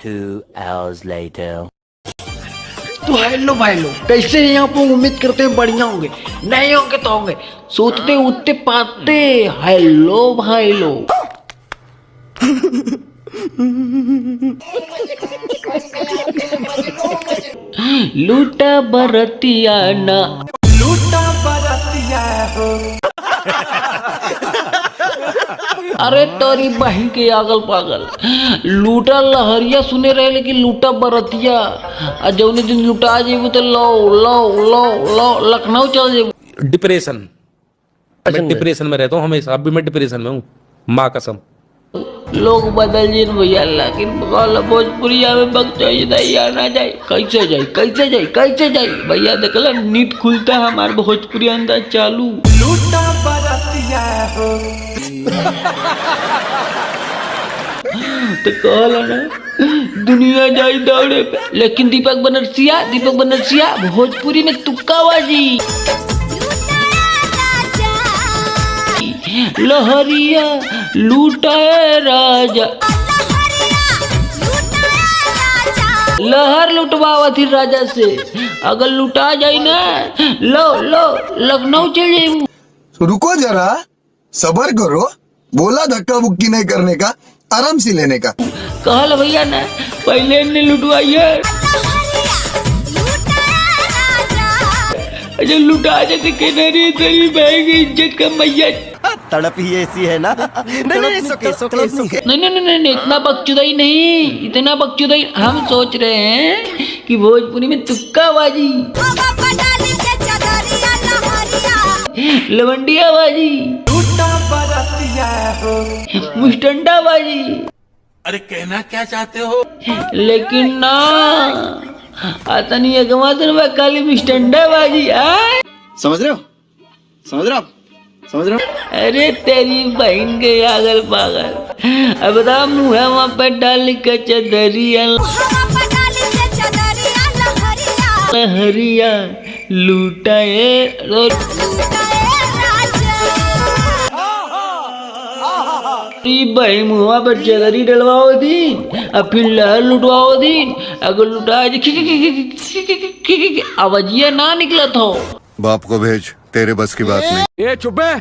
2 hours later. तो hello भाई लोग, कैसे हैं आप लोग? उम्मीद करते हैं बढ़िया होंगे, नहीं होंगे तो होंगे, सोते उठते पाते। हेलो भाई लोग, लूटा बरतिया ना, लूटा बरतिया हो। अरे तोरी बहन के आगल पागल, लूटा लहरिया सुने रहे लेकिन लूटा बरतिया। आ जौने दिन लुटा जेबू तो लो लो लो लो लखनऊ चल जेबू। डिप्रेशन, मैं डिप्रेशन में रहता हूँ हमेशा। अभी मैं डिप्रेशन में हूँ, माँ कसम। लोग बदल जिन भैया, लेकिन भोजपुरिया में बक चाहिए आना जाए। कैसे जाए कैसे जाए कैसे जाए भैया? देखला नीट खुलता है हमारे भोजपुरी अंदाज चालू। लूटा बरतिया हो। तो कहला ना दुनिया जाई दौड़े पे, लेकिन दीपक बनरसिया भोजपुरी में तुक्काबाजी। लहरिया लूटाए राजा, लहर लुटवावा थी राजा से। अगर लुटा जाए ना, लो लो लखनऊ चल जाए। रुको जरा, सबर करो। बोला धक्का बुक्की नहीं करने का, आराम से लेने का। कहल भैया ना पहले ने लुटवाइए, अच्छा लुटा जाते किनारे तेरी बहन की इज्जत का मैया। तड़प ही ऐसी है ना। नहीं, इतना बकचोदाई नहीं, इतना बकचोदाई। हम सोच रहे हैं कि भोजपुरी में तुक्काबाजी, लवंडियाबाजी, मुस्टंडाबाजी। अरे कहना क्या चाहते हो? लेकिन ना आता नहीं है खाली मुस्टंडाबाजी। समझ रहे हो, समझ रहे हो, समझ रहे हो? अरे तेरी बहन के आगल पागल। अब बता मुँह वहाँ पे डाल के चदरिया, लहरिया लूटाए भाई। मुँह पर चदरी डलवाओ दिन और फिर लहर लुटवाओ दिन। अगर लुटा आवाजिया ना निकला था। बाप को भेज, तेरे बस की बात नहीं। ए चुप है।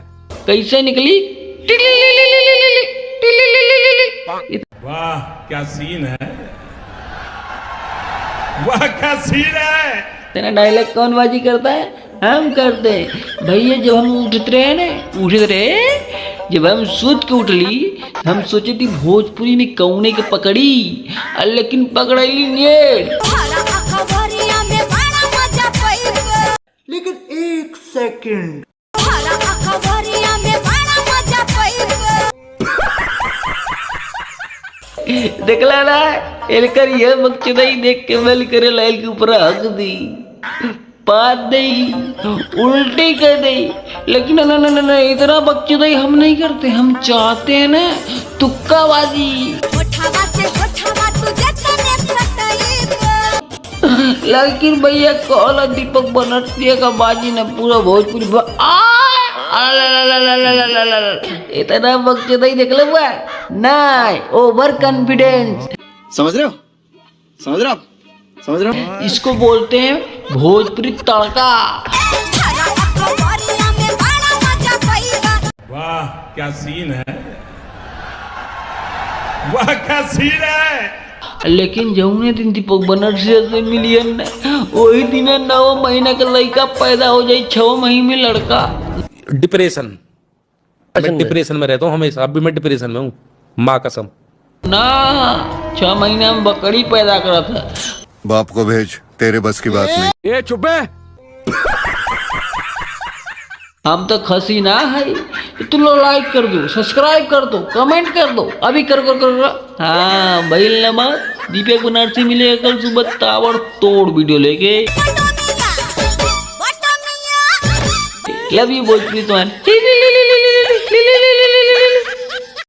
कैसे निकली? वाह क्या सीन है, वाह क्या सीन है। तेरा डायलॉग कौन बाजी करता है? हम करते हैं भैया। जब हम उठते रहे जब हम सोच के उठली, हम सोचे थी भोजपुरी में कौने के पकड़ी, लेकिन पकड़ली नहीं। लेकिन एक सेकंड, देखला ना एलकर यह मकचदाई देख के मेल करे लाइल के ऊपर हक दी, पाद दे, उल्टी कर दे। लेकिन ना इतना बकचोदाई हम नहीं करते। हम चाहते हैं ना तुक्काबाजी। लेकिन भैया कहला दीपक बनरसिया का बाजी ने पूरा भोजपुरी इतना बकचोदाई देख लो हुआ नहीं, ओवर कॉन्फिडेंस। समझ रहे हो, समझ रहे हो, समझ रहे हो? इसको बोलते हैं भोजपुरी तड़का। वाह क्या सीन है, वाह क्या सीन है। लेकिन जौने दिन दीपक बनरसिया से मिलियन वही दिन 9 महीना का लड़का पैदा हो जाए, 6 महीने में लड़का। डिप्रेशन, मैं डिप्रेशन में रहता हूँ हमेशा। अभी मैं डिप्रेशन में हूँ, माँ कसम। ना 6 महीना में बकरी पैदा करा था। बाप को भेज, तेरे बस की बात नहीं। ए चुप है। हम तो खसी ना है। तुम लोग लाइक कर दो, सब्सक्राइब कर दो, कमेंट कर दो, अभी कर। हाँ भाई नमक दीपक बनरसी मिलेगा कल सुबह ताबड़ तोड़ वीडियो लेके। लव यू भोजपुरी तो